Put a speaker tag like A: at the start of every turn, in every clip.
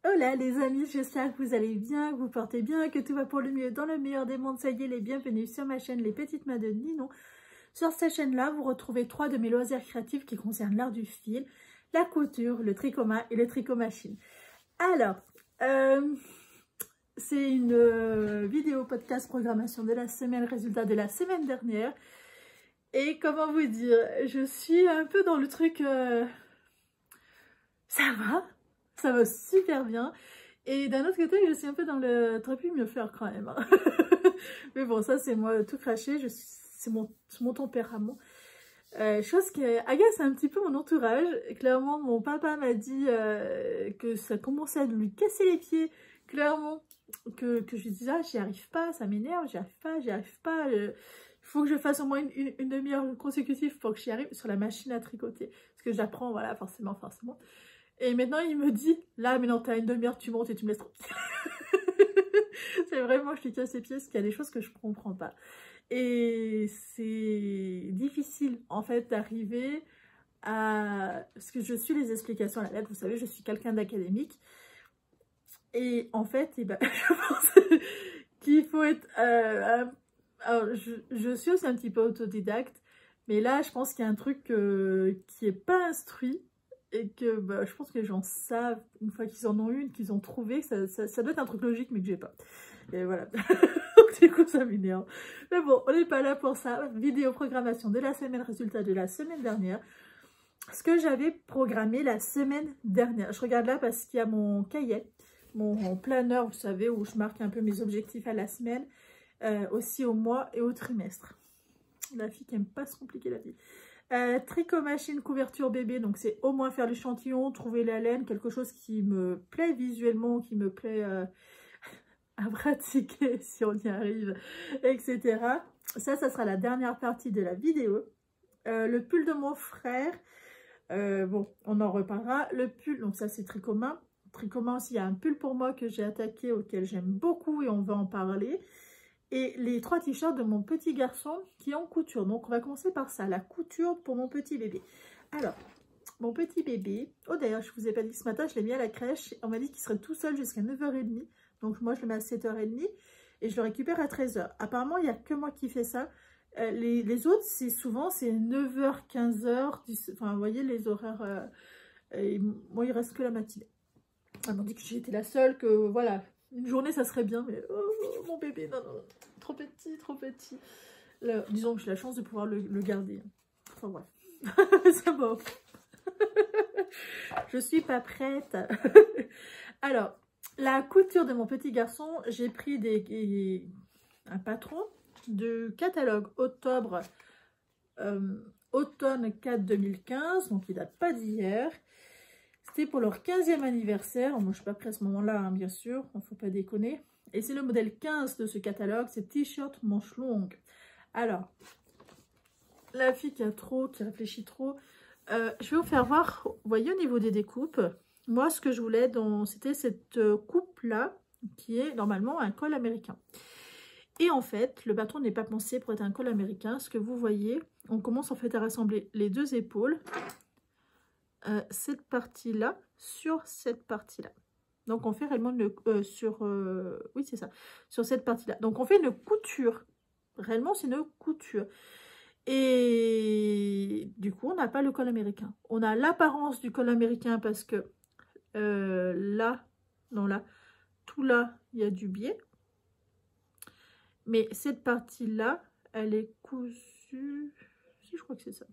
A: Hola les amis, j'espère que vous allez bien, que vous portez bien, que tout va pour le mieux dans le meilleur des mondes. Ça y est, les bienvenus sur ma chaîne Les Petites Mains de Ninon. Sur cette chaîne-là, vous retrouvez 3 de mes loisirs créatifs qui concernent l'art du fil, la couture, le tricot main et le tricot machine. Alors, c'est une vidéo podcast programmation de la semaine, résultat de la semaine dernière. Et comment vous dire, je suis un peu dans le truc, ça va super bien. Et d'un autre côté, je suis un peu dans le t'aurais pu mieux faire quand même. Hein. Mais bon, ça c'est moi tout craché, c'est mon tempérament. Chose qui agace un petit peu mon entourage. Clairement, mon papa m'a dit que ça commençait à lui casser les pieds. Clairement, que je lui disais, ah, j'y arrive pas, ça m'énerve, j'y arrive pas. Il faut que je fasse au moins une demi-heure consécutive pour que j'y arrive sur la machine à tricoter. Parce que j'apprends, voilà, forcément. Et maintenant, il me dit, là, mais non, t'as une demi-heure, tu montes et tu me laisses tranquille. C'est vraiment, je lui casse les pieds, parce qu'il y a des choses que je comprends pas. Et c'est difficile, en fait, d'arriver à... Parce que je suis les explications à la lettre, vous savez, je suis quelqu'un d'académique. Et en fait, je pense qu'il faut être... alors, je suis aussi un petit peu autodidacte, mais là, je pense qu'il y a un truc qui n'est pas instruit. Et que je pense que les gens savent, une fois qu'ils en ont une, qu'ils ont trouvé, ça doit être un truc logique, mais que j'ai pas. Et voilà. Donc du coup, ça m'énerve. Mais bon, on n'est pas là pour ça. Vidéo programmation de la semaine, résultat de la semaine dernière. Ce que j'avais programmé la semaine dernière. Je regarde là parce qu'il y a mon cahier, mon planeur, vous savez, où je marque un peu mes objectifs à la semaine, aussi au mois et au trimestre. La fille qui aime pas se compliquer la vie. Tricot machine couverture bébé, donc c'est au moins faire l'échantillon, trouver la laine, quelque chose qui me plaît visuellement, qui me plaît à pratiquer si on y arrive, etc. Ça sera la dernière partie de la vidéo. Le pull de mon frère, bon, on en reparlera. Le pull, donc ça c'est tricot main. Tricot main aussi, il y a un pull pour moi que j'ai attaqué, auquel j'aime beaucoup et on va en parler. Et les 3 t-shirts de mon petit garçon qui est en couture. Donc, on va commencer par ça, la couture pour mon petit bébé. Alors, mon petit bébé... Oh, d'ailleurs, je ne vous ai pas dit ce matin, je l'ai mis à la crèche. On m'a dit qu'il serait tout seul jusqu'à 9h30. Donc, moi, je le mets à 7h30 et je le récupère à 13h. Apparemment, il n'y a que moi qui fais ça. Les autres, c'est souvent, c'est 9h, 15h. 10... Enfin, vous voyez, les horaires... et moi, il reste que la matinée. Elle m'a dit que j'étais la seule, que voilà... Une journée, ça serait bien, mais oh, mon bébé, non, trop petit, trop petit. Là, disons que j'ai la chance de pouvoir le garder. Enfin bref, c'est bon. Je suis pas prête. Alors, la couture de mon petit garçon, j'ai pris un patron de catalogue octobre, automne 4 2015, donc il date pas d'hier. C'était pour leur 15e anniversaire. Moi, je ne suis pas prête à ce moment-là, hein, bien sûr. Il ne faut pas déconner. Et c'est le modèle 15 de ce catalogue. C'est t-shirt manche longue. Alors, la fille qui réfléchit trop. Je vais vous faire voir. Vous voyez, au niveau des découpes, moi, ce que je voulais, c'était cette coupe-là, qui est normalement un col américain. Et en fait, le bâton n'est pas pensé pour être un col américain. Ce que vous voyez, on commence en fait à rassembler les 2 épaules. Cette partie-là sur cette partie-là. Donc, on fait réellement oui, c'est ça. Sur cette partie-là. Donc, on fait une couture. Réellement, c'est une couture. Et du coup, on n'a pas le col américain. On a l'apparence du col américain parce que là, non là, tout là, il y a du biais. Mais cette partie-là, elle est cousue... Si, je crois que c'est ça.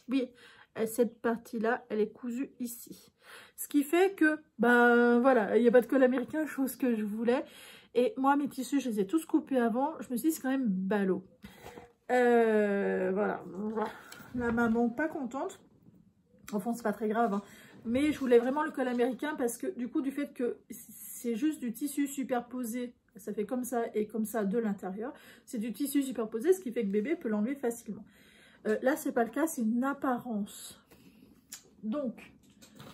A: Oui, cette partie-là, elle est cousue ici. Ce qui fait que, ben voilà, il n'y a pas de col américain, chose que je voulais. Et moi, mes tissus, je les ai tous coupés avant. Je me suis dit, c'est quand même ballot. Voilà. La maman, pas contente. Enfin, c'est pas très grave. Hein. Mais je voulais vraiment le col américain parce que, du coup, du fait que c'est juste du tissu superposé, ça fait comme ça et comme ça de l'intérieur. C'est du tissu superposé, ce qui fait que bébé peut l'enlever facilement. Là, c'est pas le cas, c'est une apparence. Donc,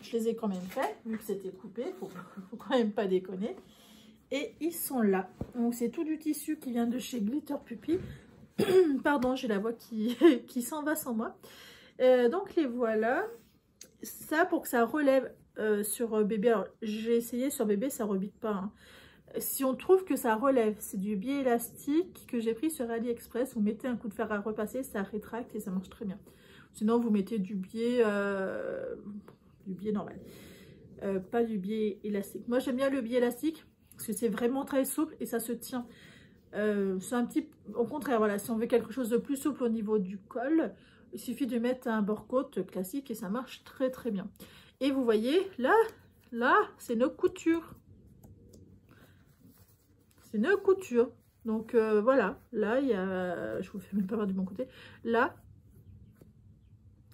A: je les ai quand même fait, vu que c'était coupé, faut quand même pas déconner. Et ils sont là. Donc, c'est tout du tissu qui vient de chez Glitter Puppy. Pardon, j'ai la voix qui s'en va sans moi. Donc, les voilà. Ça, pour que ça relève sur bébé. Alors, j'ai essayé sur bébé, ça rebite pas. Hein. Si on trouve que ça relève, c'est du biais élastique que j'ai pris sur AliExpress. Vous mettez un coup de fer à repasser, ça rétracte et ça marche très bien. Sinon, vous mettez du biais normal. Pas du biais élastique. Moi, j'aime bien le biais élastique parce que c'est vraiment très souple et ça se tient. C'est un petit... Au contraire, voilà, si on veut quelque chose de plus souple au niveau du col, il suffit de mettre un bord-côte classique et ça marche très très bien. Et vous voyez, là, c'est nos coutures. C'est une couture. Donc voilà, là il y a, je vous fais même pas voir du bon côté. Là,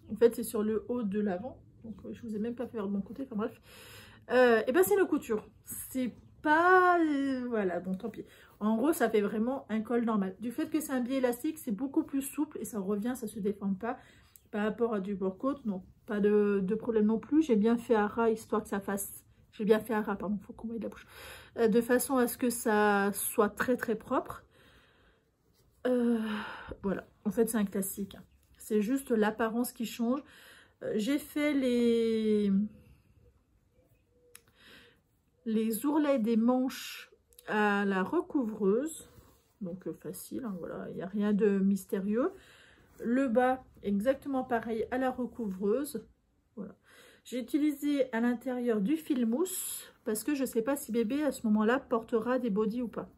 A: en fait c'est sur le haut de l'avant. Donc je vous ai même pas fait voir de bon côté. Enfin bref, et ben c'est nos coutures. C'est pas, voilà, bon tant pis. En gros ça fait vraiment un col normal. Du fait que c'est un biais élastique, c'est beaucoup plus souple et ça revient, ça se déforme pas. Par rapport à du bord-côte, non, pas de problème non plus. J'ai bien fait à ras histoire que ça fasse. J'ai bien fait à ras, pardon, faut qu'on mette la bouche. De façon à ce que ça soit très très propre. Voilà, en fait c'est un classique. C'est juste l'apparence qui change. J'ai fait les ourlets des manches à la recouvreuse. Donc facile, hein, voilà, il n'y a rien de mystérieux. Le bas, exactement pareil à la recouvreuse. Voilà. J'ai utilisé à l'intérieur du fil mousse parce que je ne sais pas si bébé à ce moment-là portera des bodys ou pas.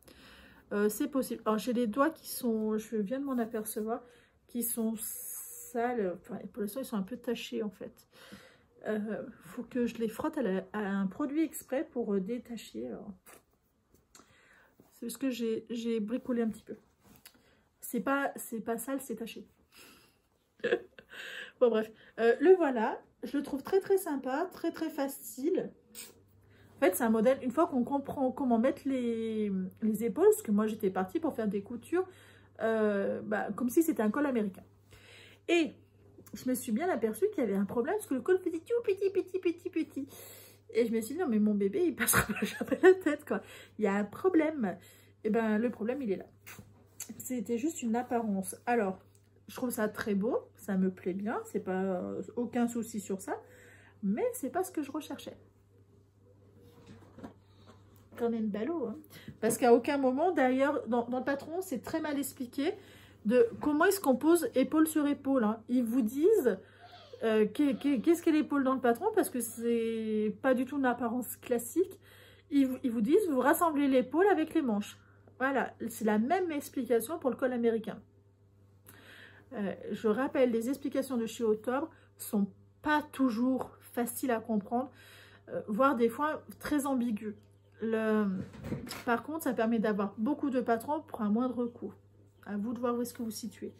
A: C'est possible. Alors j'ai les doigts qui sont, je viens de m'en apercevoir, qui sont sales. Enfin, pour l'instant ils sont un peu tachés en fait. Faut que je les frotte à un produit exprès pour détacher. C'est parce que j'ai bricolé un petit peu. C'est pas sale, c'est taché. Bon bref, le voilà. Je le trouve très très sympa, très très facile. En fait, c'est un modèle, une fois qu'on comprend comment mettre les épaules, parce que moi j'étais partie pour faire des coutures, comme si c'était un col américain. Et je me suis bien aperçue qu'il y avait un problème, parce que le col faisait tout petit. Et je me suis dit, non mais mon bébé, il passera pas jamais la tête, quoi. Il y a un problème. Et ben le problème, il est là. C'était juste une apparence. Alors, je trouve ça très beau, ça me plaît bien, c'est pas aucun souci sur ça, mais c'est pas ce que je recherchais. Quand même ballot, hein. Parce qu'à aucun moment, d'ailleurs, dans le patron, c'est très mal expliqué de comment est-ce qu'on pose épaule sur épaule. Hein. Ils vous disent qu'est-ce qu'est l'épaule dans le patron, parce que c'est pas du tout une apparence classique. Ils vous disent, vous rassemblez l'épaule avec les manches. Voilà, c'est la même explication pour le col américain. Je rappelle, les explications de chez Octobre sont pas toujours faciles à comprendre, voire des fois très ambiguës. Par contre, ça permet d'avoir beaucoup de patrons pour un moindre coût. À vous de voir où est-ce que vous situez.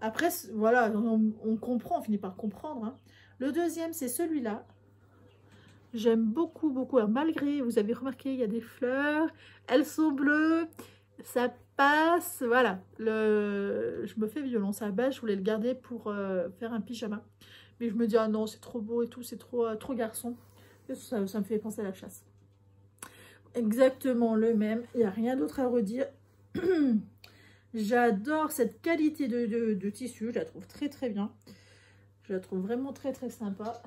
A: Après, voilà, on comprend, on finit par comprendre. Hein. Le deuxième, c'est celui-là. J'aime beaucoup, beaucoup. Alors, malgré, vous avez remarqué, il y a des fleurs. Elles sont bleues. Ça passe. Voilà. Je me fais violence à la base. Je voulais le garder pour faire un pyjama. Mais je me dis, ah non, c'est trop beau et tout. C'est trop garçon. Ça me fait penser à la chasse. Exactement le même. Il n'y a rien d'autre à redire. J'adore cette qualité de tissu. Je la trouve très, très bien. Je la trouve vraiment très, très sympa.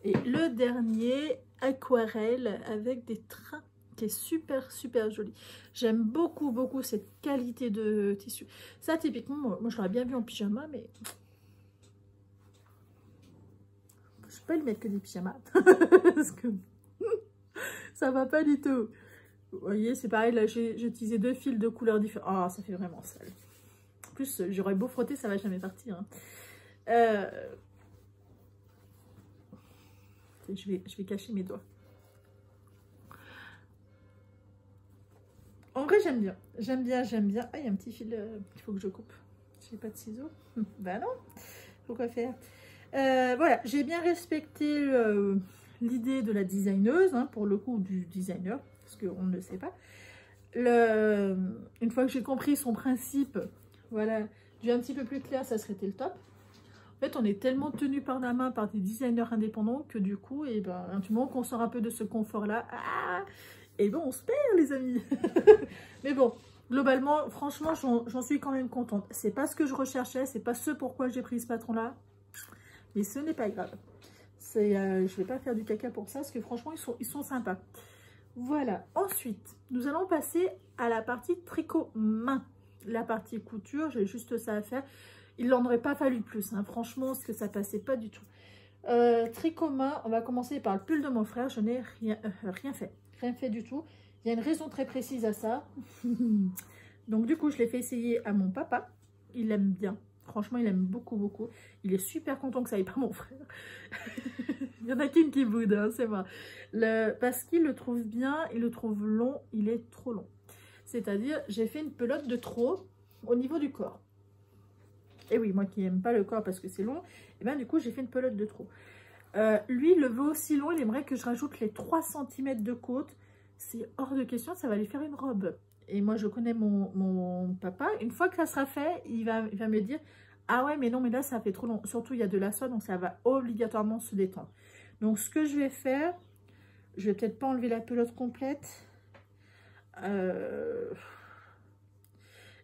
A: Et le dernier, aquarelle avec des trains, qui est super, super joli. J'aime beaucoup, beaucoup cette qualité de tissu. Ça, typiquement, moi je l'aurais bien vu en pyjama, mais je peux pas le mettre que des pyjamas. Parce que ça va pas du tout. Vous voyez, c'est pareil, là j'ai utilisé 2 fils de couleurs différentes. Ah, ça fait vraiment sale. En plus, j'aurais beau frotter, ça va jamais partir. Hein. Je vais cacher mes doigts. En vrai, j'aime bien. J'aime bien, j'aime bien. Ah, il y a un petit fil qu'il faut que je coupe. J'ai pas de ciseaux. Bah non. Faut quoi faire. Voilà, j'ai bien respecté l'idée de la designeuse, hein, pour le coup du designer, parce qu'on ne le sait pas. Une fois que j'ai compris son principe, voilà, du un petit peu plus clair, ça serait le top. En fait, on est tellement tenu par la main par des designers indépendants que du coup, et ben, du moment qu'on sort un peu de ce confort-là, et ben on se perd, les amis. Mais bon, globalement, franchement, j'en suis quand même contente. C'est pas ce que je recherchais, c'est pas ce pourquoi j'ai pris ce patron-là, mais ce n'est pas grave. Je vais pas faire du caca pour ça, parce que franchement, ils sont sympas. Voilà. Ensuite, nous allons passer à la partie tricot main. La partie couture, j'ai juste ça à faire. Il n'en aurait pas fallu plus, hein, franchement, parce que ça passait pas du tout. Tricot main, on va commencer par le pull de mon frère. Je n'ai rien fait. Rien fait du tout. Il y a une raison très précise à ça. Donc du coup, je l'ai fait essayer à mon papa. Il aime bien. Franchement, il aime beaucoup, beaucoup. Il est super content que ça aille pas mon frère. Il y en a qu'une qui boude, hein, c'est moi. Parce qu'il le trouve bien, il le trouve long, il est trop long. C'est-à-dire, j'ai fait une pelote de trop au niveau du corps. Et oui, moi qui n'aime pas le corps parce que c'est long, et bien du coup, j'ai fait une pelote de trop. Lui, il le veut aussi long, il aimerait que je rajoute les 3 cm de côte. C'est hors de question, ça va lui faire une robe. Et moi, je connais mon papa. Une fois que ça sera fait, il va me dire « Ah ouais, mais non, mais là, ça fait trop long. » Surtout, il y a de la soie, donc ça va obligatoirement se détendre. Donc, ce que je vais faire, je vais peut-être pas enlever la pelote complète.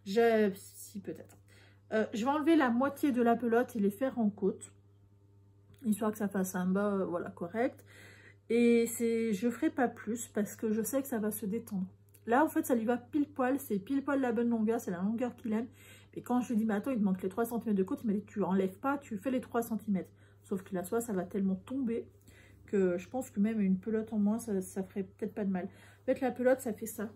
A: Si, peut-être. Je vais enlever la moitié de la pelote et les faire en côte. Histoire que ça fasse un bas, voilà, correct. Et je ferai pas plus parce que je sais que ça va se détendre. Là, en fait, ça lui va pile poil. C'est pile poil la bonne longueur. C'est la longueur qu'il aime. Et quand je lui dis, mais attends, il te manque les 3 cm de côte, il m'a dit, tu enlèves pas, tu fais les 3 cm. Sauf que la soie, ça va tellement tomber que je pense que même une pelote en moins, ça ferait peut-être pas de mal. En fait, la pelote, ça fait ça.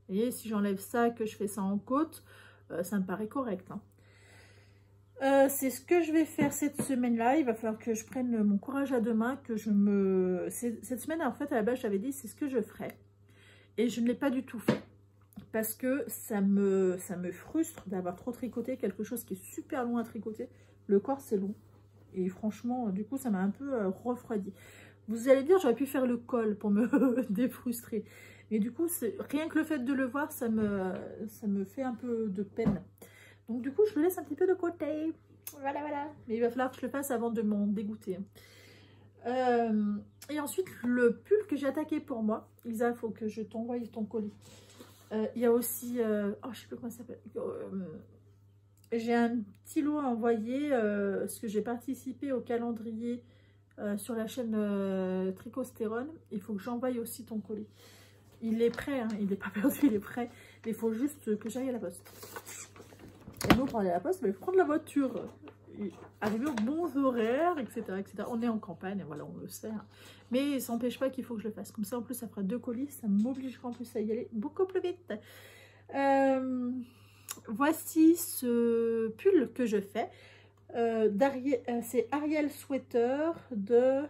A: Vous voyez, si j'enlève ça, que je fais ça en côte, ça me paraît correct. Hein. C'est ce que je vais faire cette semaine-là. Il va falloir que je prenne mon courage à deux mains, que je me... Cette semaine, en fait, à la base, j'avais dit, c'est ce que je ferais. Et je ne l'ai pas du tout fait. Parce que ça me frustre d'avoir trop tricoté quelque chose qui est super long à tricoter. Le corps, c'est long. Et franchement, du coup, ça m'a un peu refroidi. Vous allez dire, j'aurais pu faire le col pour me défrustrer. Mais du coup, rien que le fait de le voir, ça me fait un peu de peine. Donc du coup, je le laisse un petit peu de côté. Voilà, voilà. Mais il va falloir que je le fasse avant de m'en dégoûter. Et ensuite, le pull que j'ai attaqué pour moi. Isa, il faut que je t'envoie ton colis. Il y a aussi... oh, je sais plus comment ça s'appelle. J'ai un petit lot à envoyer. Parce que j'ai participé au calendrier sur la chaîne Tricostérone. Il faut que j'envoie aussi ton colis. Il est prêt, hein, il n'est pas perdu, il est prêt. Mais il faut juste que j'aille à la poste. Et nous, pour aller à la poste, il faut prendre la voiture. Arriver aux bons horaires, etc., etc. On est en campagne, voilà, on le sait. Hein. Mais ça n'empêche pas qu'il faut que je le fasse. Comme ça, en plus, ça fera 2 colis. Ça m'obligera en plus à y aller beaucoup plus vite. Voici ce pull que je fais. C'est Ariel Sweater de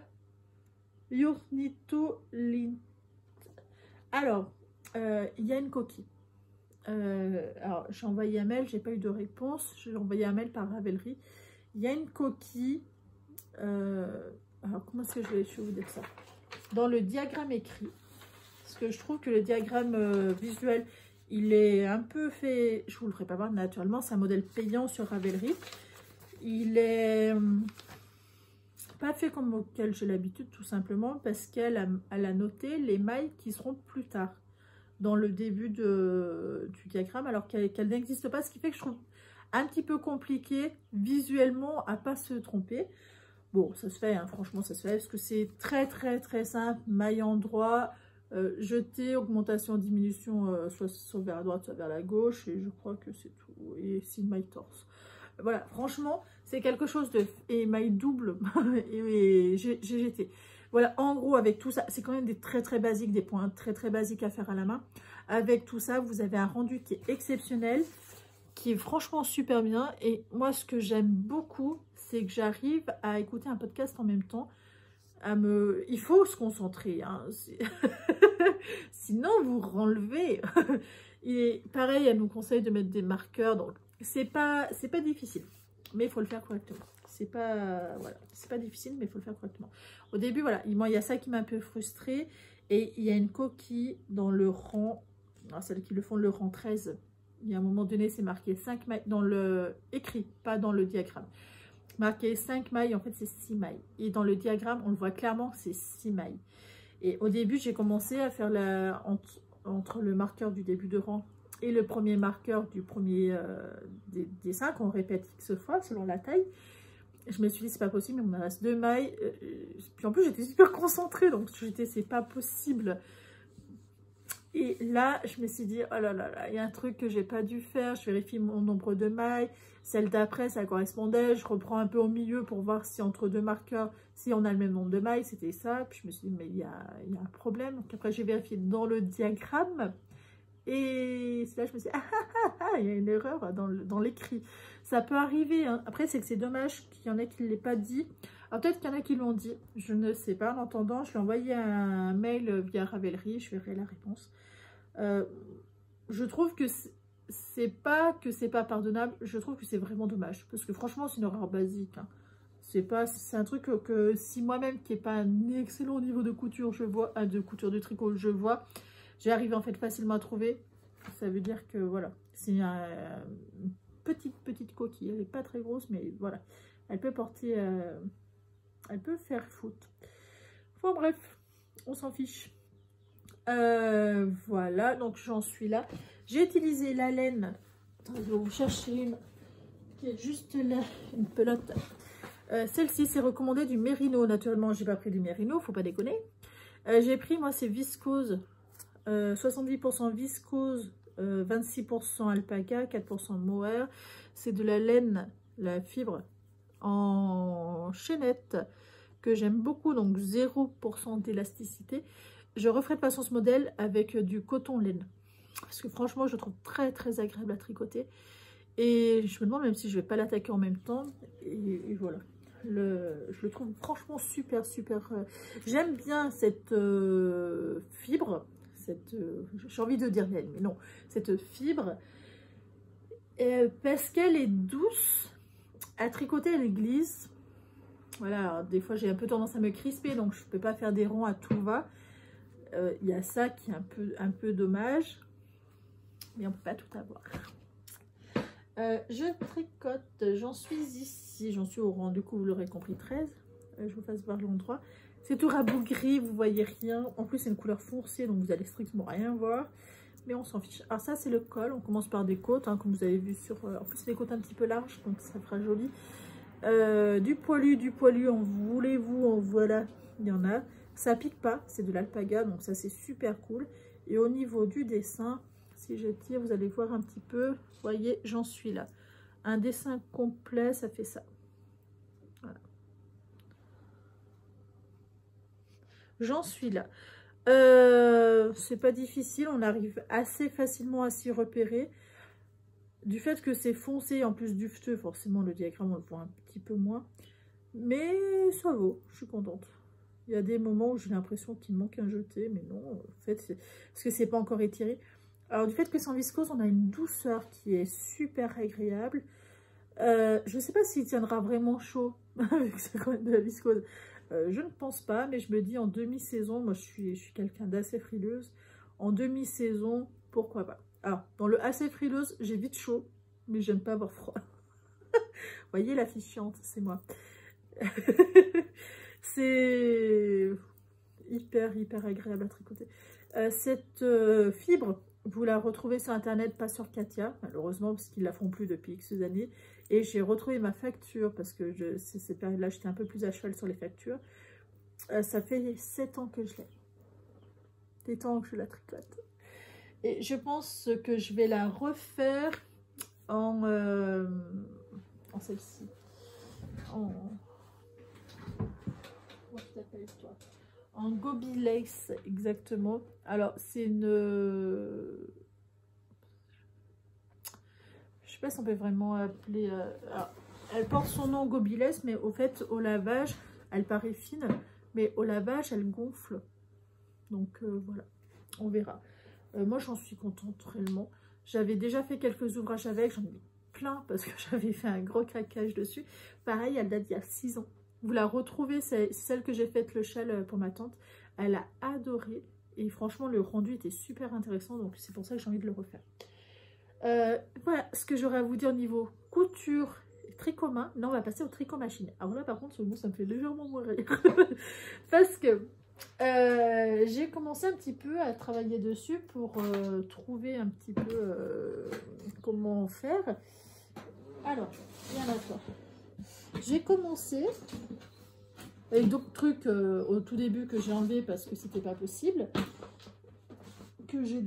A: Yurnito Lint. Alors, il y a une coquille. Alors, j'ai envoyé un mail, j'ai pas eu de réponse. J'ai envoyé un mail par Ravelry. Il y a une coquille. Alors, comment est-ce que je vais vous dire ça? Dans le diagramme écrit. Parce que je trouve que le diagramme visuel, il est un peu fait. Je vous le ferai pas voir naturellement. C'est un modèle payant sur Ravelry. Il est pas fait comme auquel j'ai l'habitude, tout simplement parce qu'elle a noté les mailles qui seront plus tard dans le début du diagramme, alors qu'elle n'existe pas, ce qui fait que je trouve un petit peu compliqué visuellement à pas se tromper. Bon, ça se fait, hein, franchement, ça se fait, parce que c'est très, très, très simple, maille endroit, jeter, augmentation, diminution, soit vers la droite, soit vers la gauche, et je crois que c'est tout, et c'est une maille torse. Voilà, franchement, c'est quelque chose de... Et maille double, et j'ai jeté. Voilà, en gros, avec tout ça, c'est quand même des très très basiques, des points très très basiques à faire à la main. Avec tout ça, vous avez un rendu qui est exceptionnel, qui est franchement super bien. Et moi, ce que j'aime beaucoup, c'est que j'arrive à écouter un podcast en même temps. Il faut se concentrer, hein. Sinon, vous renlevez. Et pareil, elle nous conseille de mettre des marqueurs, donc c'est pas difficile, mais il faut le faire correctement. C'est pas, voilà, c'est pas difficile, mais il faut le faire correctement. Au début, voilà, il y a ça qui m'a un peu frustrée. Et il y a une coquille dans le rang, alors celles qui le font le rang 13. Il y a un moment donné, c'est marqué 5 mailles dans le écrit, pas dans le diagramme. Marqué 5 mailles, en fait, c'est 6 mailles. Et dans le diagramme, on le voit clairement que c'est 6 mailles. Et au début, j'ai commencé à faire entre le marqueur du début de rang et le premier marqueur du premier des 5. On répète X fois selon la taille. Je me suis dit, c'est pas possible, il me reste 2 mailles. Puis en plus, j'étais super concentrée, donc j'étais, c'est pas possible. Et là, je me suis dit, oh là là là, il y a un truc que j'ai pas dû faire. Je vérifie mon nombre de mailles. Celle d'après, ça correspondait. Je reprends un peu au milieu pour voir si entre 2 marqueurs, si on a le même nombre de mailles, c'était ça. Puis je me suis dit, mais il y a un problème. Donc après, j'ai vérifié dans le diagramme. Et là, je me suis dit, il y a une erreur dans l'écrit. Ça peut arriver, hein. Après, c'est que c'est dommage qu'il y en ait qui ne l'aient pas dit. Alors, peut-être qu'il y en a qui l'ont dit. Je ne sais pas. En attendant, je lui ai envoyé un mail via Ravelry. Je verrai la réponse. Je trouve que c'est pas pardonnable. Je trouve que c'est vraiment dommage. Parce que franchement, c'est une erreur basique, hein. C'est un truc que si moi-même, qui n'ai pas un excellent niveau de couture, je vois, de couture de tricot, je vois, j'ai arrivé en fait facilement à trouver. Ça veut dire que voilà, c'est une petite coquille. Elle n'est pas très grosse, mais voilà. Elle peut porter, elle peut faire foot. Bon bref, on s'en fiche. Voilà, donc j'en suis là. J'ai utilisé la laine. Attendez, je vais vous chercher une qui est juste là, une pelote. Celle-ci, c'est recommandé du Mérino. Naturellement, j'ai pas pris du Mérino, faut pas déconner. J'ai pris, moi, c'est viscose. 70% viscose, 26% alpaca, 4% mohair. C'est de la laine, la fibre en chaînette que j'aime beaucoup, donc 0% d'élasticité. Je referai de façon ce modèle avec du coton laine parce que franchement je le trouve très très agréable à tricoter et je me demande même si je vais pas l'attaquer en même temps et voilà. Je le trouve franchement super. J'aime bien cette fibre, j'ai envie de dire laine, mais non, cette fibre, parce qu'elle est douce à tricoter, elle glisse. Voilà, alors, des fois j'ai un peu tendance à me crisper, donc je peux pas faire des ronds à tout va. Il y a ça qui est un peu dommage, mais on peut pas tout avoir. Je tricote, j'en suis ici, j'en suis au rang, du coup vous l'aurez compris, 13. Je vous fasse voir l'endroit. C'est tout rabougri, vous voyez rien. En plus c'est une couleur foncée, donc vous allez strictement rien voir. Mais on s'en fiche. Alors ça c'est le col, on commence par des côtes, hein, comme vous avez vu sur... en plus c'est des côtes un petit peu larges, donc ça fera joli. Du poilu, en voulez-vous, en voilà, il y en a. Ça pique pas, c'est de l'alpaga, donc ça c'est super cool. Et au niveau du dessin, si je tire, vous allez voir un petit peu. Vous voyez, j'en suis là. Un dessin complet, ça fait ça. Voilà. J'en suis là. C'est pas difficile, on arrive assez facilement à s'y repérer. Du fait que c'est foncé, en plus dufteux, forcément le diagramme on le voit un petit peu moins. Mais ça vaut, je suis contente. Il y a des moments où j'ai l'impression qu'il manque un jeté, mais non, en fait, parce que c'est pas encore étiré. Alors du fait que c'est en viscose, on a une douceur qui est super agréable. Je ne sais pas s'il tiendra vraiment chaud, avec c'est quand même de la viscose. Je ne pense pas, mais je me dis en demi-saison, moi je suis quelqu'un d'assez frileuse. En demi-saison, pourquoi pas. Alors, dans le assez frileuse, j'ai vite chaud, mais j'aime pas avoir froid. Vous voyez la fille chiante, c'est moi. C'est hyper agréable à tricoter. Cette fibre, vous la retrouvez sur internet, pas sur Katia, malheureusement, parce qu'ils la font plus depuis X années. Et j'ai retrouvé ma facture, parce que cette période-là, j'étais un peu plus à cheval sur les factures. Ça fait 7 ans que je l'ai. 7 ans que je la tricote. Et je pense que je vais la refaire en celle-ci. Comment tu t'appelles toi? En Gobi Lace, exactement. Alors, c'est une... je sais pas si on peut vraiment appeler... alors, elle porte son nom Gobi Lace, mais au fait, au lavage, elle paraît fine. Mais au lavage, elle gonfle. Donc, voilà. On verra. Moi, j'en suis contente, réellement. J'avais déjà fait quelques ouvrages avec. J'en ai mis plein parce que j'avais fait un gros craquage dessus. Pareil, elle date d'il y a 6 ans. Vous la retrouvez, c'est celle que j'ai faite le châle pour ma tante. Elle a adoré. Et franchement, le rendu était super intéressant. Donc, c'est pour ça que j'ai envie de le refaire. Voilà ce que j'aurais à vous dire au niveau couture, tricot main. Là, on va passer au tricot machine. Alors là, par contre, ce mot, ça me fait légèrement moins rire. Parce que j'ai commencé un petit peu à travailler dessus pour trouver un petit peu comment faire. Alors, viens là, toi. J'ai commencé avec d'autres trucs au tout début que j'ai enlevé parce que c'était pas possible. Que j'ai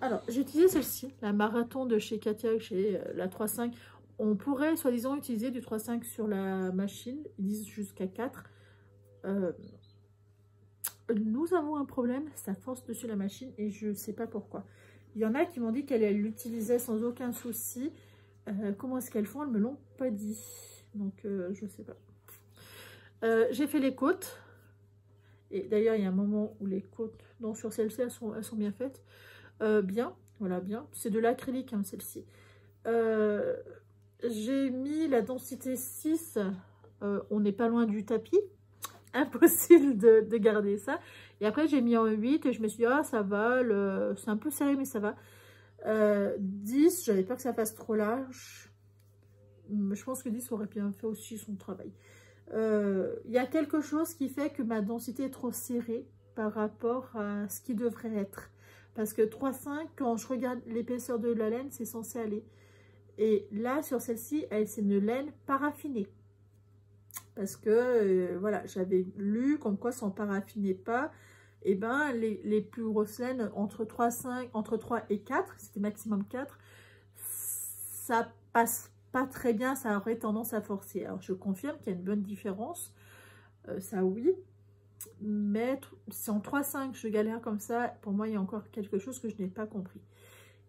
A: Alors, j'ai utilisé celle-ci, la Marathon de chez Katia, chez la 3.5. On pourrait, soi-disant, utiliser du 3.5 sur la machine. Ils disent jusqu'à 4. Nous avons un problème, ça force dessus la machine et je ne sais pas pourquoi. Il y en a qui m'ont dit qu'elles l'utilisaient sans aucun souci. Comment est-ce qu'elles font? Elles ne me l'ont pas dit. Donc, je ne sais pas. J'ai fait les côtes. Et d'ailleurs, il y a un moment où les côtes, non, sur celle-ci, elles sont bien faites. Bien, voilà, bien. C'est de l'acrylique, hein, celle-ci. J'ai mis la densité 6. On n'est pas loin du tapis. Impossible de garder ça. Et après, j'ai mis en 8 et je me suis dit, ah, ça va. C'est un peu serré, mais ça va. 10, j'avais peur que ça fasse trop large. Je pense que 10 aurait bien fait aussi son travail. Il y a quelque chose qui fait que ma densité est trop serrée par rapport à ce qui devrait être. Parce que 3,5, quand je regarde l'épaisseur de la laine, c'est censé aller. Et là, sur celle-ci, c'est une laine paraffinée. Parce que, voilà, j'avais lu comme quoi ça ne paraffinait pas. Et ben les plus grosses laines, entre 3 et 4, c'était maximum 4, ça passe pas très bien, ça aurait tendance à forcer. Alors, je confirme qu'il y a une bonne différence. Ça, oui. Mais si en 3,5 je galère comme ça, pour moi il y a encore quelque chose que je n'ai pas compris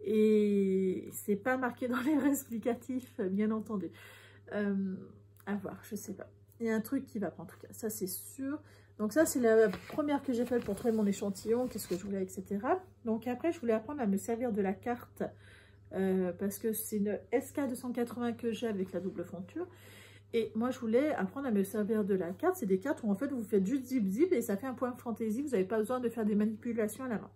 A: et c'est pas marqué dans les explicatifs, bien entendu. À voir, je sais pas, il y a un truc qui va pas en tout cas, ça c'est sûr. Donc ça c'est la première que j'ai faite pour trouver mon échantillon, qu'est-ce que je voulais, etc. Donc après je voulais apprendre à me servir de la carte parce que c'est une SK280 que j'ai avec la double fonture. Et moi, je voulais apprendre à me servir de la carte. C'est des cartes où en fait, vous faites juste zip zip et ça fait un point fantaisie. Vous n'avez pas besoin de faire des manipulations à la main.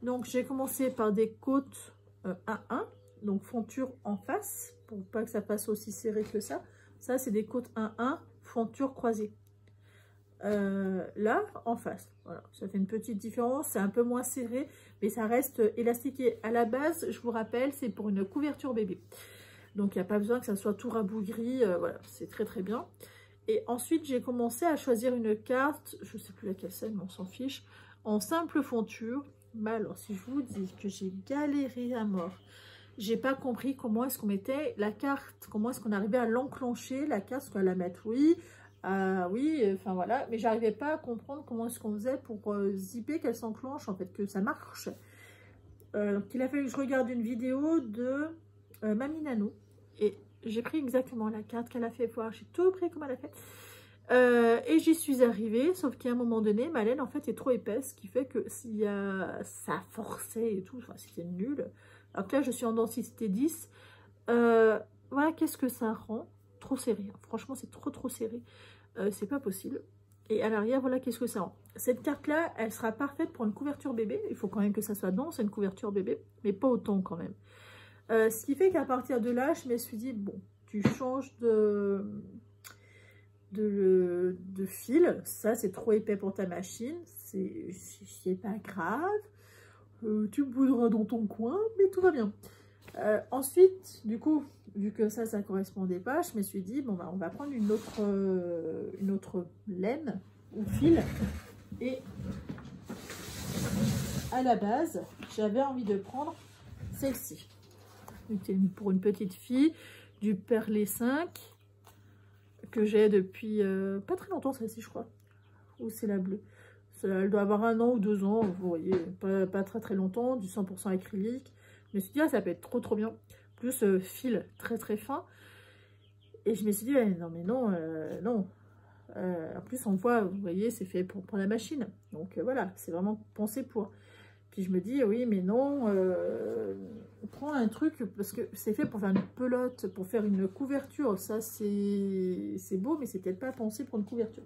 A: Donc, j'ai commencé par des côtes 1-1. Donc, fonture en face pour pas que ça passe aussi serré que ça. Ça, c'est des côtes 1-1, fonture croisée. Là, en face. Voilà, ça fait une petite différence. C'est un peu moins serré, mais ça reste élastiqué. À la base, je vous rappelle, c'est pour une couverture bébé. Donc, il n'y a pas besoin que ça soit tout rabougri. Voilà, c'est très, très bien. Et ensuite, j'ai commencé à choisir une carte. Je ne sais plus laquelle c'est, mais on s'en fiche. En simple fonture. Mais alors, si je vous dis que j'ai galéré à mort. J'ai pas compris comment est-ce qu'on mettait la carte. Comment est-ce qu'on arrivait à l'enclencher, la carte. Est-ce qu'on la mettre? Oui. Oui, enfin voilà. Mais j'arrivais pas à comprendre comment est-ce qu'on faisait pour zipper qu'elle s'enclenche. En fait, que ça marche. Donc, il a fallu que je regarde une vidéo de Mamie Nano. Et j'ai pris exactement la carte qu'elle a fait voir. J'ai tout pris comme elle a fait. Et j'y suis arrivée. Sauf qu'à un moment donné, ma laine en fait est trop épaisse. Ce qui fait que s'il y a... ça forçait et tout. Enfin, c'était nul. Donc là, je suis en densité 10. Voilà, qu'est-ce que ça rend? Trop serré. Franchement, c'est trop serré. C'est pas possible. Et à l'arrière, voilà, qu'est-ce que ça rend? Cette carte-là, elle sera parfaite pour une couverture bébé. Il faut quand même que ça soit dense, une couverture bébé. Mais pas autant quand même. Ce qui fait qu'à partir de là, je me suis dit, bon, tu changes de fil. Ça, c'est trop épais pour ta machine. C'est pas grave. Tu boudras dans ton coin, mais tout va bien. Ensuite, du coup, vu que ça correspondait pas, je me suis dit, bon, bah, on va prendre une autre laine ou fil. Et à la base, j'avais envie de prendre celle-ci. Pour une petite fille, du Perlé 5 que j'ai depuis pas très longtemps, celle-ci je crois, ou c'est la bleue. Elle doit avoir 1 an ou 2 ans, vous voyez, pas très longtemps, du 100% acrylique. Je me suis dit, ah, ça peut être trop bien, plus fil très fin. Et je me suis dit, non mais non, non. En plus on voit, vous voyez, c'est fait pour la machine, donc voilà, c'est vraiment pensé pour. Puis je me dis, oui, mais non, prends un truc, parce que c'est fait pour faire une pelote, pour faire une couverture. Ça, c'est beau, mais c'est peut-être pas pensé pour une couverture.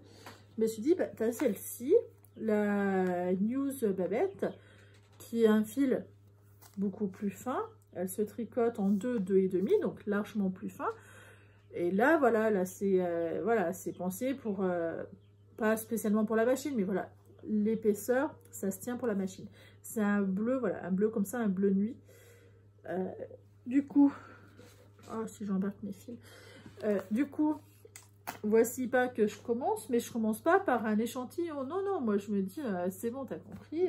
A: Je me suis dit, bah, tu as celle-ci, la News Babette, qui est un fil beaucoup plus fin. Elle se tricote en 2,5, donc largement plus fin. Et là, voilà, là, c'est voilà, c'est pensé pour, pas spécialement pour la machine, mais voilà, l'épaisseur, ça se tient pour la machine. C'est un bleu, voilà, un bleu comme ça, un bleu nuit. Du coup, Oh, si j'embarque mes fils. Du coup, voici pas que je commence, mais je commence pas par un échantillon. Non, non, moi je me dis, c'est bon, t'as compris,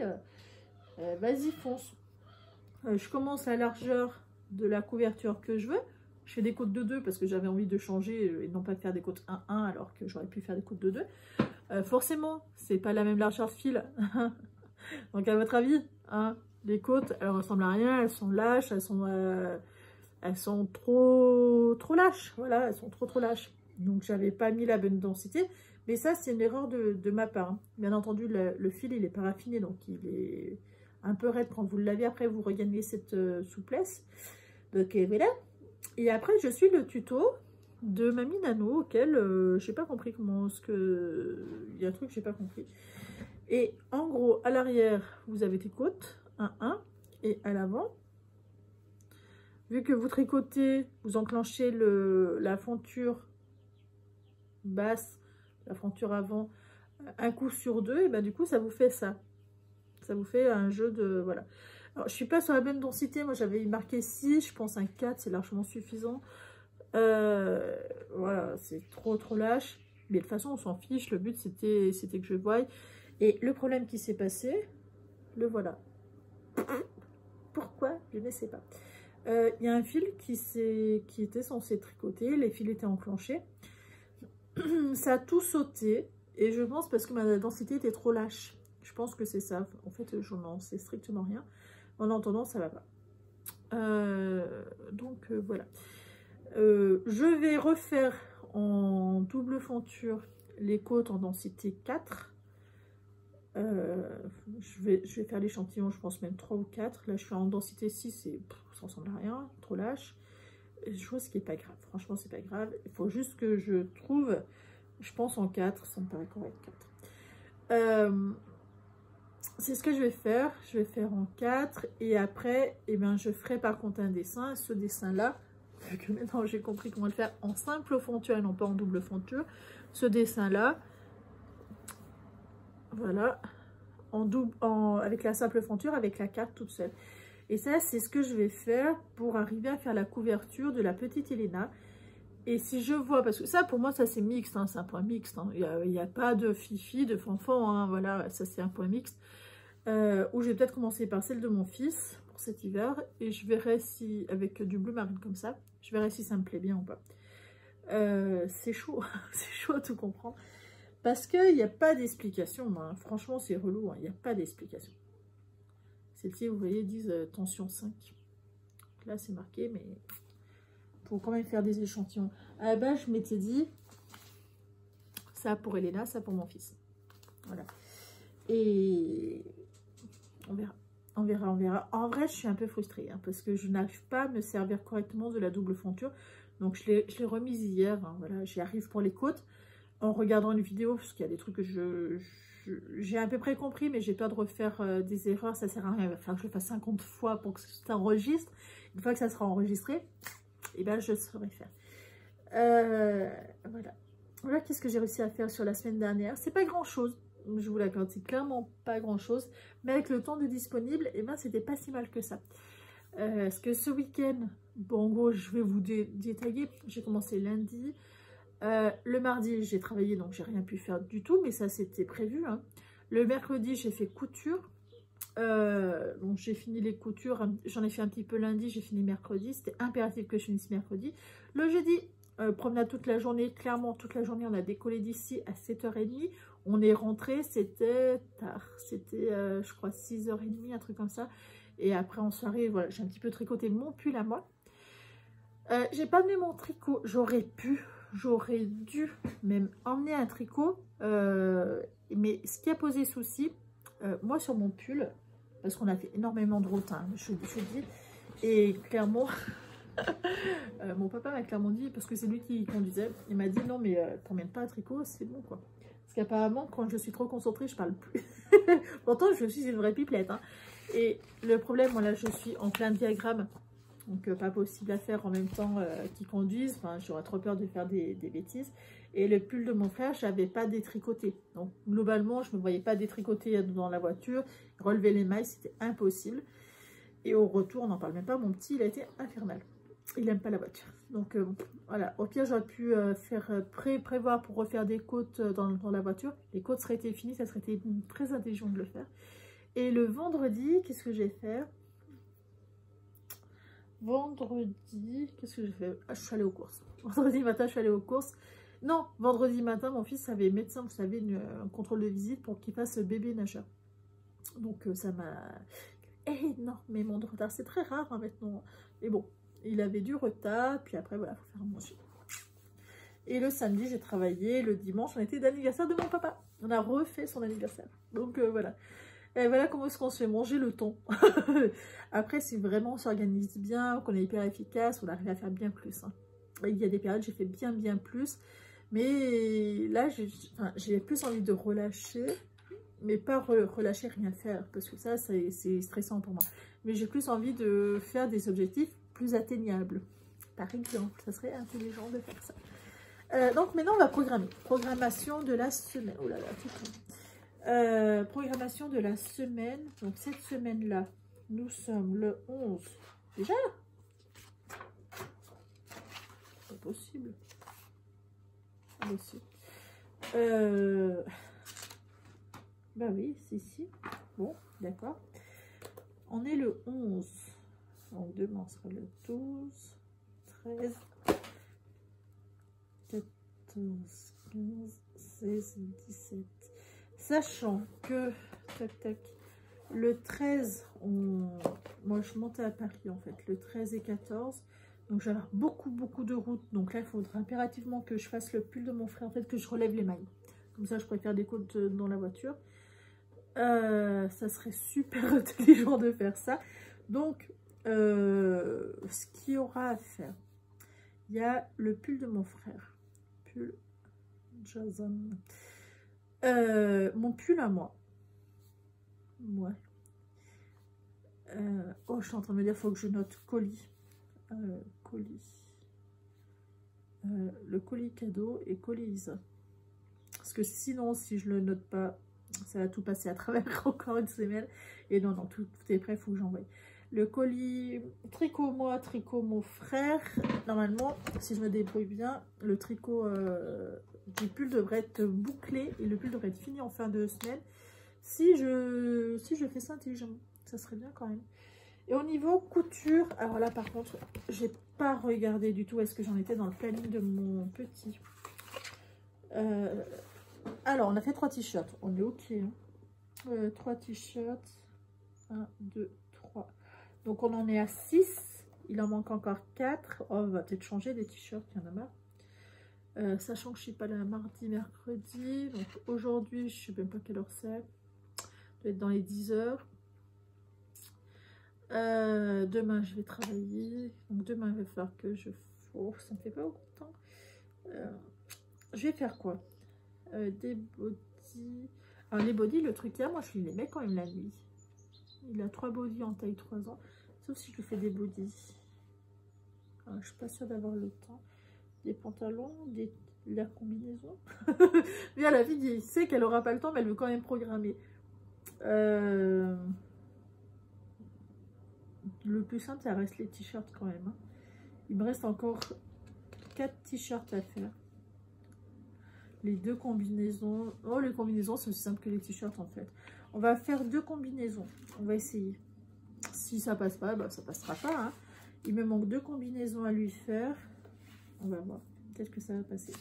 A: vas-y, fonce. Je commence la largeur de la couverture que je veux. Je fais des côtes de 2 parce que j'avais envie de changer et non pas de faire des côtes 1-1 alors que j'aurais pu faire des côtes de 2. Forcément, c'est pas la même largeur de fil. Donc à votre avis, hein, les côtes, elles ressemblent à rien, elles sont lâches, elles sont trop lâches. Voilà, elles sont trop lâches. Donc j'avais pas mis la bonne densité. Mais ça, c'est une erreur de ma part. Hein. Bien entendu, le fil, il est pas raffiné, donc il est un peu raide quand vous le lavez. Après, vous regagnez cette souplesse. Donc voilà. Et après, je suis le tuto de Mamie Nano, auquel j'ai pas compris comment ce que... Il y a un truc que j'ai pas compris. Et en gros, à l'arrière, vous avez tes côtes, 1-1, et à l'avant, vu que vous tricotez, vous enclenchez la fonture basse, la fonture avant, un coup sur 2, et ben du coup, ça vous fait ça. Ça vous fait un jeu de... Voilà. Alors, je suis pas sur la bonne densité. Moi, j'avais marqué 6. Je pense un 4, c'est largement suffisant. Voilà, c'est trop lâche. Mais de toute façon, on s'en fiche. Le but, c'était que je voie. Et le problème qui s'est passé, le voilà. Pourquoi? Je ne sais pas. Il y a un fil qui était censé tricoter. Les fils étaient enclenchés. Ça a tout sauté. Et je pense parce que ma densité était trop lâche. Je pense que c'est ça. En fait, je n'en sais strictement rien. En entendant, ça va pas. Donc, voilà. Je vais refaire en double fonture les côtes en densité 4. Je vais faire l'échantillon, je pense même 3 ou 4. Là, je suis en densité 6 et ça ressemble à rien. Trop lâche. Chose qui n'est pas grave. Franchement, c'est pas grave. Il faut juste que je trouve, je pense en 4. Ça me paraît correct, 4. C'est ce que je vais faire. Je vais faire en 4 et après, eh ben, je ferai par contre un dessin. Ce dessin-là, vu que maintenant j'ai compris comment le faire en simple fonture et non pas en double fonture. Ce dessin-là, voilà, avec la simple fonture, avec la carte toute seule. Et ça, c'est ce que je vais faire pour arriver à faire la couverture de la petite Elena. Et si je vois, parce que ça, pour moi, ça c'est mixte, hein, c'est un point mixte. Hein. Il n'y a pas de fifi, de fanfan, hein, voilà, ça c'est un point mixte. Où je vais peut-être commencer par celle de mon fils pour cet hiver. Et je verrai si, avec du bleu marine comme ça, je verrai si ça me plaît bien ou pas. C'est chaud, c'est chaud à tout comprendre. Parce qu'il n'y a pas d'explication, hein. Franchement, c'est relou, hein. Il n'y a pas d'explication. Celles-ci, vous voyez, disent tension 5. Là, c'est marqué, mais il faut quand même faire des échantillons. À la base, je m'étais dit, ça pour Elena, ça pour mon fils. Voilà. Et on verra. On verra, on verra. En vrai, je suis un peu frustrée, hein, parce que je n'arrive pas à me servir correctement de la double fonture. Donc, je l'ai remise hier. Hein, voilà, j'y arrive pour les côtes. En regardant une vidéo, parce qu'il y a des trucs que j'ai à peu près compris, mais j'ai peur de refaire des erreurs, ça sert à rien. Il va falloir que je le fasse 50 fois pour que ça enregistre. Une fois que ça sera enregistré, et ben je saurai faire. Voilà. Voilà qu'est-ce que j'ai réussi à faire sur la semaine dernière. C'est pas grand chose, je vous l'accorde, c'est clairement pas grand chose, mais avec le temps de disponible, et ben c'était pas si mal que ça. Parce que ce week-end, bon, en gros, je vais vous détailler. J'ai commencé lundi. Le mardi, j'ai travaillé, donc j'ai rien pu faire du tout, mais ça, c'était prévu. Hein. Le mercredi, j'ai fait couture. Donc, j'ai fini les coutures. J'en ai fait un petit peu lundi, j'ai fini mercredi. C'était impératif que je finisse mercredi. Le jeudi, promenade toute la journée. Clairement, toute la journée, on a décollé d'ici à 7h30. On est rentré, c'était tard. C'était, je crois, 6h30, un truc comme ça. Et après, en soirée, voilà, j'ai un petit peu tricoté mon pull à moi. J'ai pas amené mon tricot. J'aurais dû même emmener un tricot. Mais ce qui a posé souci, moi sur mon pull, parce qu'on a fait énormément de route, hein, je dis, et clairement, mon papa m'a clairement dit, parce que c'est lui qui conduisait, il m'a dit non mais t'emmènes pas un tricot, c'est bon quoi. Parce qu'apparemment quand je suis trop concentrée, je parle plus. Pourtant je suis une vraie pipelette. Hein. Et le problème, moi là je suis en plein diagramme. Donc, pas possible à faire en même temps qu'ils conduisent. Enfin, j'aurais trop peur de faire des bêtises. Et le pull de mon frère, je n'avais pas détricoté. Donc, globalement, je ne me voyais pas détricoter dans la voiture. Relever les mailles, c'était impossible. Et au retour, on n'en parle même pas. Mon petit, il a été infernal. il n'aime pas la voiture. Donc voilà, au pire j'aurais pu prévoir pour refaire des côtes dans la voiture. Les côtes seraient été finies, ça serait été très intelligent de le faire. Et le vendredi, qu'est-ce que j'ai fait? Vendredi, qu'est-ce que j'ai fait? Ah, je suis allée aux courses. Vendredi matin, je suis allée aux courses. Non, vendredi matin, mon fils avait médecin, vous savez, un contrôle de visite pour qu'il fasse bébé nageur. Donc ça m'a énormément de retard. C'est très rare hein, maintenant. Mais bon, il avait du retard. Puis après, voilà, il faut faire manger. Et le samedi, j'ai travaillé. Le dimanche, on était d'anniversaire de mon papa. On a refait son anniversaire. Donc voilà. Et voilà comment est-ce qu'on se fait manger le temps. Après, si vraiment on s'organise bien, qu'on est hyper efficace, on arrive à faire bien plus. Hein. Il y a des périodes, j'ai fait bien plus. Mais là, j'ai plus envie de relâcher. Mais pas relâcher, rien faire. Parce que ça, c'est stressant pour moi. Mais j'ai plus envie de faire des objectifs plus atteignables. Par exemple, ça serait intelligent de faire ça. Donc maintenant, on va programmer. Programmation de la semaine. Oh là là, tout le temps. Programmation de la semaine. Donc cette semaine-là, nous sommes le 11. Déjà? C'est possible. Impossible. Bah oui, c'est ici. Bon, d'accord. On est le 11. Donc demain, on sera le 12, 13, 14, 15, 16, 17. Sachant que, tac, tac, le 13, moi je montais à Paris en fait, le 13 et 14. Donc j'ai beaucoup de routes. Donc là, il faudra impérativement que je fasse le pull de mon frère, en fait, que je relève les mailles. Comme ça, je pourrais faire des côtes dans la voiture. Ça serait super intelligent de faire ça. Donc, ce qu'il y aura à faire, il y a le pull de mon frère. Pull Jason. Mon pull à moi. Ouais. Oh, je suis en train de me dire, il faut que je note colis. Colis. Le colis cadeau et colis Isa. Parce que sinon, si je le note pas, ça va tout passer à travers encore une semaine. Et non, tout est prêt, il faut que j'envoie. Le colis tricot moi, tricot mon frère. Normalement, si je me débrouille bien, le tricot du pull devrait être bouclé et le pull devrait être fini en fin de semaine. Si je fais ça intelligemment, ça serait bien quand même. Et au niveau couture, alors là par contre, j'ai pas regardé du tout est-ce que j'en étais dans le planning de mon petit. Alors, on a fait 3 t-shirts. On est OK. Hein. 3 t-shirts. 1, 2, 3. Donc, on en est à 6. Il en manque encore 4. Oh, on va peut-être changer des t-shirts. Il y en a marre. Sachant que je ne suis pas là mardi, mercredi. Donc, aujourd'hui, je ne sais même pas quelle heure c'est. Je dois être dans les 10 heures. Demain, je vais travailler. Donc, demain, il va falloir que je... Oh, ça ne me fait pas beaucoup de temps. Je vais faire quoi? Des bodys. Alors les bodys, le truc là, moi je les mets quand même la nuit. Il a 3 bodys en taille 3 ans. Sauf si je lui fais des bodys. Alors, je suis pas sûre d'avoir le temps. Des pantalons, la combinaison. Mais à la vie, il sait qu'elle aura pas le temps, mais elle veut quand même programmer. Le plus simple, ça reste les t-shirts quand même. Hein. Il me reste encore 4 t-shirts à faire. Les 2 combinaisons. Oh, les combinaisons, c'est aussi simple que les t-shirts en fait. On va faire 2 combinaisons. On va essayer. Si ça passe pas, bah, ça passera pas. Hein. Il me manque 2 combinaisons à lui faire. On va voir. Peut-être que ça va passer.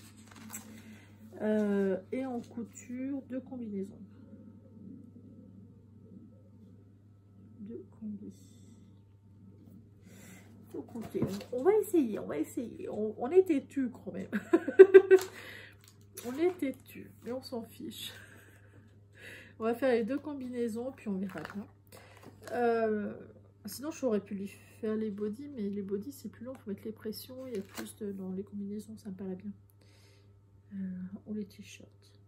A: Et en couture, 2 combinaisons. 2 combis. Écoutez, on va essayer. On va essayer. On est têtu quand même. On est têtu, mais on s'en fiche. On va faire les 2 combinaisons, puis on verra bien. Sinon, j'aurais pu lui faire les bodys, mais les bodys, c'est plus long. Il faut mettre les pressions. Il y a plus dans les combinaisons, ça me paraît bien. Ou les t-shirts.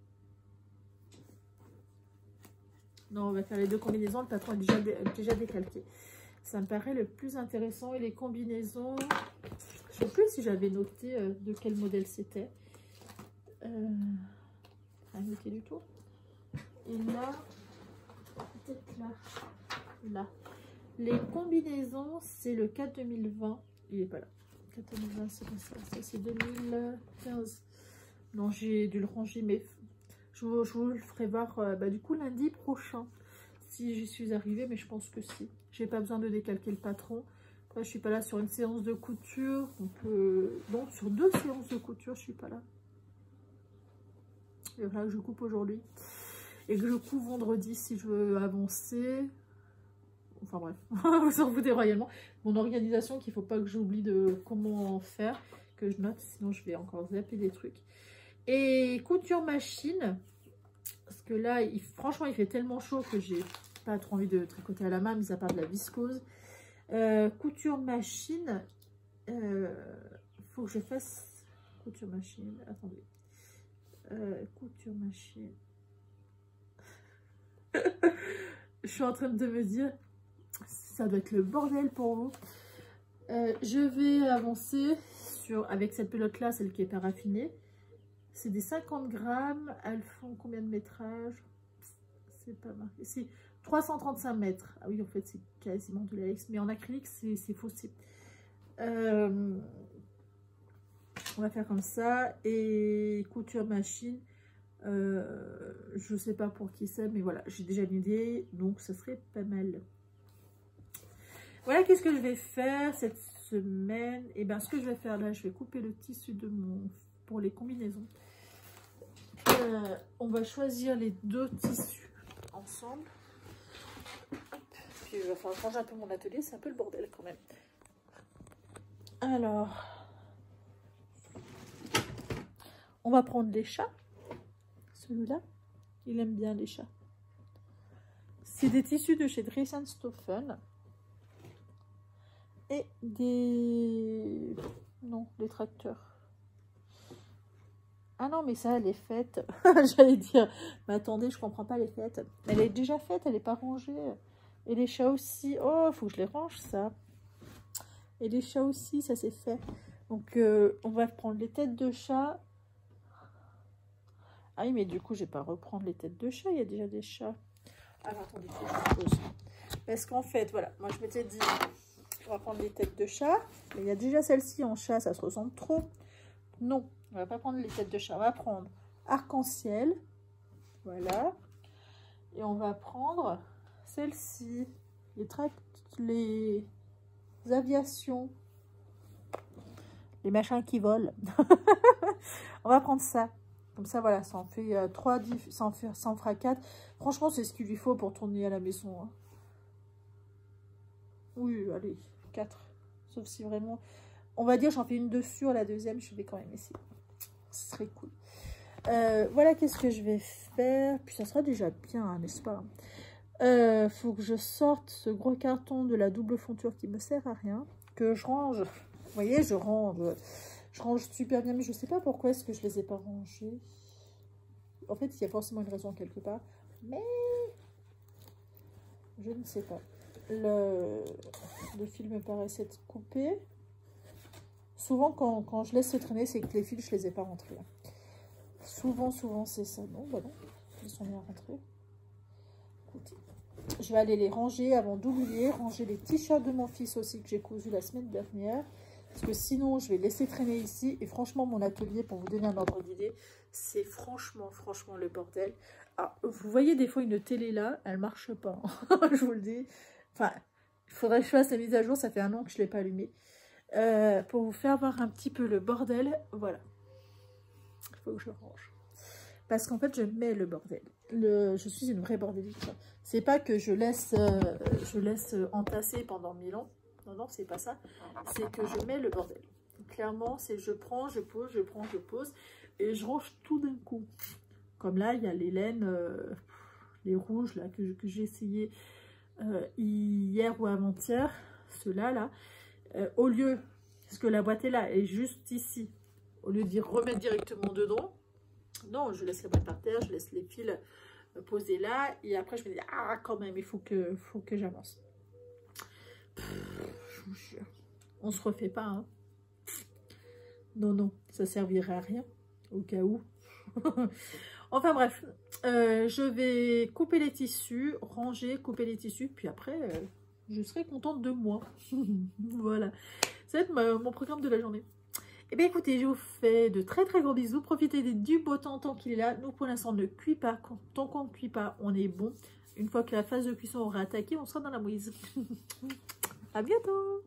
A: Non, on va faire les 2 combinaisons. Le patron est déjà décalqué. Ça me paraît le plus intéressant. Et les combinaisons, je ne sais plus si j'avais noté de quel modèle c'était. Pas noté du tout. Et là, peut-être là. Les combinaisons, c'est le 4 2020. Il n'est pas là. 24, 2020, c'est pas ça. Ça, c'est 2015. Non, j'ai dû le ranger, mais je vous le ferai voir du coup lundi prochain. Si j'y suis arrivée, mais je pense que si. J'ai pas besoin de décalquer le patron. Après, je suis pas là sur une séance de couture. Donc, non, sur 2 séances de couture, je suis pas là. Et voilà que je coupe aujourd'hui. Et que je coupe vendredi si je veux avancer. Enfin bref, vous en foutez royalement. Mon organisation qu'il faut pas que j'oublie de comment faire, que je note, sinon je vais encore zapper des trucs. Et couture machine, parce que là, franchement, il fait tellement chaud que j'ai pas trop envie de tricoter à la main, mis à part de la viscose. Couture machine, faut que je fasse couture machine. Attendez, couture machine. Je suis en train de me dire, ça doit être le bordel pour vous. Je vais avancer avec cette pelote là, celle qui est paraffinée. C'est des 50 grammes. Elles font combien de métrage? C'est pas marqué. C'est 335 mètres. Ah oui, en fait, c'est quasiment de l'AX. Mais en acrylique, c'est faussé. On va faire comme ça. Et couture machine. Je sais pas pour qui c'est, mais voilà, j'ai déjà une idée. Donc, ça serait pas mal. Voilà, qu'est-ce que je vais faire cette semaine? Et bien, ce que je vais faire là, je vais couper le tissu pour les combinaisons. On va choisir les 2 tissus ensemble. Puis il va falloir ranger un peu mon atelier, c'est un peu le bordel quand même. Alors, on va prendre les chats. Celui-là, il aime bien les chats. C'est des tissus de chez Dries & Stoffen. Et des... Non, des tracteurs. Ah non, mais ça, elle est faite. J'allais dire, mais attendez, je comprends pas les fêtes. Elle est déjà faite, elle n'est pas rangée. Et les chats aussi. Oh, faut que je les range, ça. Et les chats aussi, ça c'est fait. Donc, on va prendre les têtes de chat. Ah oui, mais du coup, je vais pas reprendre les têtes de chat. Il y a déjà des chats. Alors, attendez, je pose. Parce qu'en fait, voilà, moi, je m'étais dit, on va prendre les têtes de chat. Mais il y a déjà celle-ci en chat, ça se ressemble trop. Non. On va pas prendre les têtes de chat, on va prendre arc-en-ciel, voilà, et on va prendre celle-ci, les aviations, les machins qui volent. On va prendre ça, comme ça, voilà, ça en fait 3, ça en fera 4. Franchement, c'est ce qu'il lui faut pour tourner à la maison. Hein. Oui, allez, 4, sauf si vraiment, on va dire, j'en fais une dessus, à la deuxième, je vais quand même essayer. Ce serait cool. Voilà, qu'est-ce que je vais faire. Puis ça sera déjà bien, n'est-ce pas? Faut que je sorte ce gros carton de la double fonture qui me sert à rien. Que je range. Vous voyez, je range. Je range super bien, mais je sais pas pourquoi est-ce que je les ai pas rangés. En fait, il y a forcément une raison quelque part. Mais je ne sais pas. Le fil me paraissait coupé. Souvent, quand je laisse traîner, c'est que les fils, je les ai pas rentrés. Souvent, c'est ça. Non, bah non, ils sont bien rentrés. Écoutez, je vais aller les ranger avant d'oublier. Ranger les t-shirts de mon fils aussi que j'ai cousu la semaine dernière. Parce que sinon, je vais laisser traîner ici. Et franchement, mon atelier, pour vous donner un ordre d'idée, c'est franchement le bordel. Alors, vous voyez des fois une télé là, elle marche pas. Je vous le dis. Enfin, il faudrait que je fasse la mise à jour. Ça fait 1 an que je ne l'ai pas allumée. Pour vous faire voir un petit peu le bordel, voilà. Il faut que je range. Parce qu'en fait, je mets le bordel. Je suis une vraie bordélique. C'est pas que je laisse entasser pendant 1000 ans. Non, non, c'est pas ça. C'est que je mets le bordel. Clairement, c'est je prends, je pose, je prends, je pose. Et je range tout d'un coup. Comme là, il y a les laines, les rouges là, que j'ai essayé hier ou avant-hier. Ceux-là, là. Au lieu, parce que la boîte est là, elle est juste ici. Au lieu d'y remettre directement dedans, non, je laisse la boîte par terre, je laisse les fils posés là. Et après, je me dis, ah, quand même, il faut que j'avance. Je vous jure. On se refait pas, hein. Non, non, ça servirait à rien, au cas où. Enfin bref, je vais couper les tissus, ranger, couper les tissus, puis après, je serai contente de moi. Voilà. Ça va être mon programme de la journée. Et bien écoutez, je vous fais de très très gros bisous. Profitez du beau temps tant qu'il est là. Nous pour l'instant on ne cuit pas. Tant qu'on ne cuit pas, on est bon. Une fois que la phase de cuisson aura attaqué, on sera dans la mouise. À bientôt!